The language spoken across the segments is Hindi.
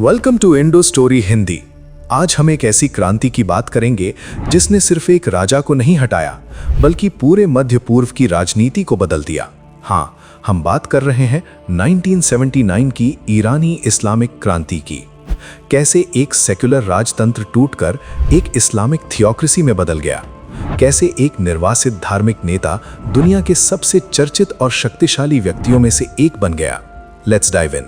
Welcome to Indo Story Hindi. आज हम एक ऐसी क्रांति की बात करेंगे जिसने सिर्फ एक राजा को नहीं हटाया बल्कि पूरे मध्य पूर्व की राजनीति को बदल दिया। हाँ, हम बात कर रहे हैं 1979 की ईरानी इस्लामिक क्रांति की। कैसे एक सेक्युलर राजतंत्र टूटकर एक इस्लामिक थियोक्रेसी में बदल गया, कैसे एक निर्वासित धार्मिक नेता दुनिया के सबसे चर्चित और शक्तिशाली व्यक्तियों में से एक बन गया। Let's dive in.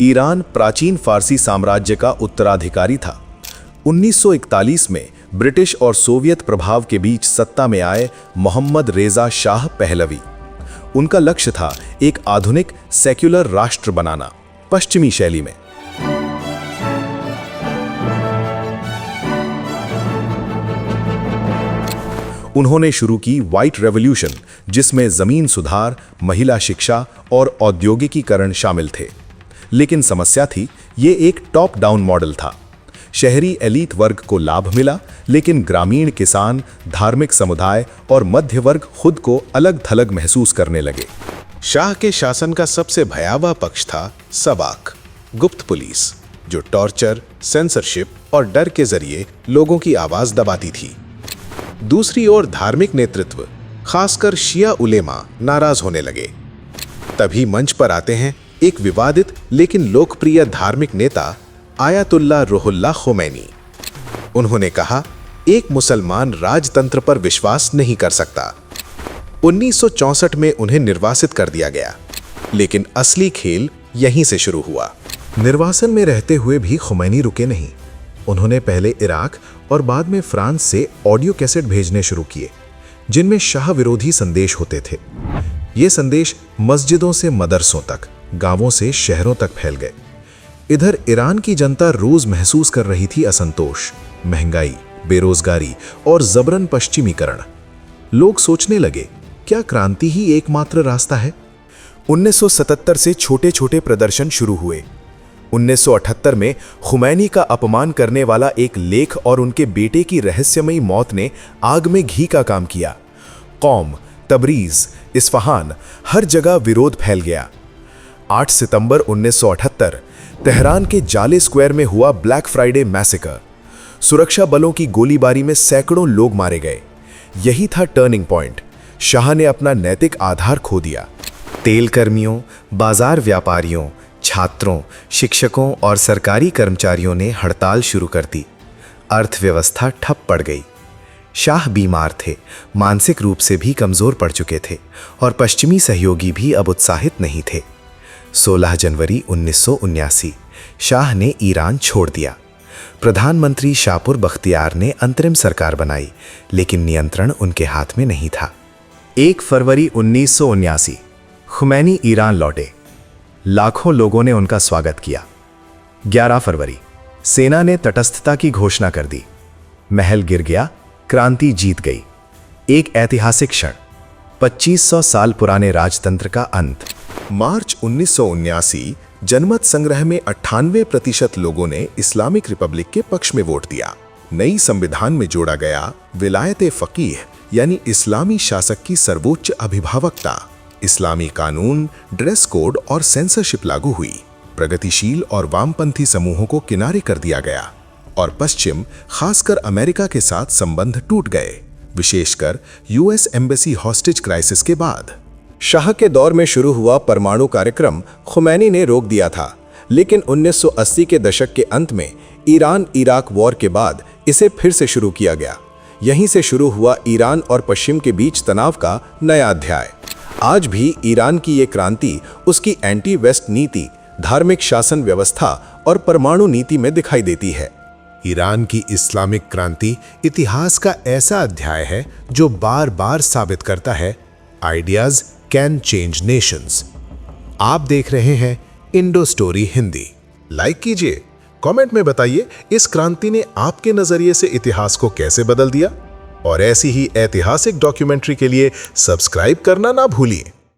ईरान प्राचीन फारसी साम्राज्य का उत्तराधिकारी था। 1941 में ब्रिटिश और सोवियत प्रभाव के बीच सत्ता में आए मोहम्मद रेजा शाह पहलवी। उनका लक्ष्य था एक आधुनिक सेक्युलर राष्ट्र बनाना, पश्चिमी शैली में। उन्होंने शुरू की व्हाइट रेवोल्यूशन, जिसमें जमीन सुधार, महिला शिक्षा और औद्योगिकीकरण शामिल थे। लेकिन समस्या थी, ये एक टॉप डाउन मॉडल था। शहरी एलीट वर्ग को लाभ मिला, लेकिन ग्रामीण किसान, धार्मिक समुदाय और मध्य वर्ग खुद को अलग थलग महसूस करने लगे। शाह के शासन का सबसे भयावह पक्ष था सबाक, गुप्त पुलिस, जो टॉर्चर, सेंसरशिप और डर के जरिए लोगों की आवाज दबाती थी। दूसरी ओर धार्मिक नेतृत्व, खासकर शिया उलेमा, नाराज होने लगे। तभी मंच पर आते हैं एक विवादित लेकिन लोकप्रिय धार्मिक नेता आयतुल्लाह रूहुल्लाह खोमैनी। उन्होंने कहा, एक मुसलमान राजतंत्र पर विश्वास नहीं कर सकता। 1964 में उन्हें निर्वासित कर दिया गया, लेकिन असली खेल यहीं से शुरू हुआ। निर्वासन में रहते हुए भी खोमैनी रुके नहीं। उन्होंने पहले इराक और बाद में फ्रांस से ऑडियो कैसेट भेजने शुरू किए, जिनमें शाह विरोधी संदेश होते थे। ये संदेश मस्जिदों से मदरसों तक, गांवों से शहरों तक फैल गए। इधर ईरान की जनता रोज महसूस कर रही थी असंतोष, महंगाई, बेरोजगारी और जबरन पश्चिमीकरण। लोग सोचने लगे, क्या क्रांति ही एकमात्र रास्ता है? 1977 से छोटे छोटे प्रदर्शन शुरू हुए। 1978 में खुमैनी का अपमान करने वाला एक लेख और उनके बेटे की रहस्यमयी मौत ने आग में घी का काम किया। कौम, तबरीज, इस्फहान, हर जगह विरोध फैल गया। 8 सितंबर 1978 तेहरान के जाले स्क्वायर में हुआ ब्लैक फ्राइडे मैसेकर। सुरक्षा बलों की गोलीबारी में सैकड़ों लोग मारे गए। यही था टर्निंग पॉइंट। शाह ने अपना नैतिक आधार खो दिया। तेल कर्मियों, बाजार व्यापारियों, छात्रों, शिक्षकों और सरकारी कर्मचारियों ने हड़ताल शुरू कर दी। अर्थव्यवस्था ठप पड़ गई। शाह बीमार थे, मानसिक रूप से भी कमजोर पड़ चुके थे और पश्चिमी सहयोगी भी अब उत्साहित नहीं थे। 16 जनवरी 1979 शाह ने ईरान छोड़ दिया। प्रधानमंत्री शापुर बख्तियार ने अंतरिम सरकार बनाई, लेकिन नियंत्रण उनके हाथ में नहीं था। 1 फरवरी 1979 खुमैनी ईरान लौटे। लाखों लोगों ने उनका स्वागत किया। 11 फरवरी सेना ने तटस्थता की घोषणा कर दी। महल गिर गया, क्रांति जीत गई। एक ऐतिहासिक क्षण, 2500 साल पुराने राजतंत्र का अंत। मार्च 1979 जनमत संग्रह में 98% लोगों ने इस्लामिक रिपब्लिक के पक्ष में वोट दिया। नई संविधान में जोड़ा गया विलायत फकीह यानी इस्लामी शासक की सर्वोच्च अभिभावकता। इस्लामी कानून, ड्रेस कोड और सेंसरशिप लागू हुई। प्रगतिशील और वामपंथी समूहों को किनारे कर दिया गया और पश्चिम, खासकर अमेरिका के साथ संबंध टूट गए, विशेषकर यूएस एम्बेसी हॉस्टेज क्राइसिस के बाद। शाह के दौर में शुरू हुआ परमाणु कार्यक्रम खुमैनी ने रोक दिया था, लेकिन 1980 के दशक के अंत में ईरान इराक वॉर के बाद इसे फिर से शुरू किया गया। यहीं से शुरू हुआ ईरान और पश्चिम के बीच तनाव का नया अध्याय। आज भी ईरान की ये क्रांति उसकी एंटी वेस्ट नीति, धार्मिक शासन व्यवस्था और परमाणु नीति में दिखाई देती है। ईरान की इस्लामिक क्रांति इतिहास का ऐसा अध्याय है जो बार बार साबित करता है, आइडियाज कैन चेंज नेशंस। आप देख रहे हैं इंडो स्टोरी हिंदी। लाइक कीजिए, कमेंट में बताइए इस क्रांति ने आपके नजरिए से इतिहास को कैसे बदल दिया। और ऐसी ही ऐतिहासिक डॉक्यूमेंट्री के लिए सब्सक्राइब करना ना भूलिए।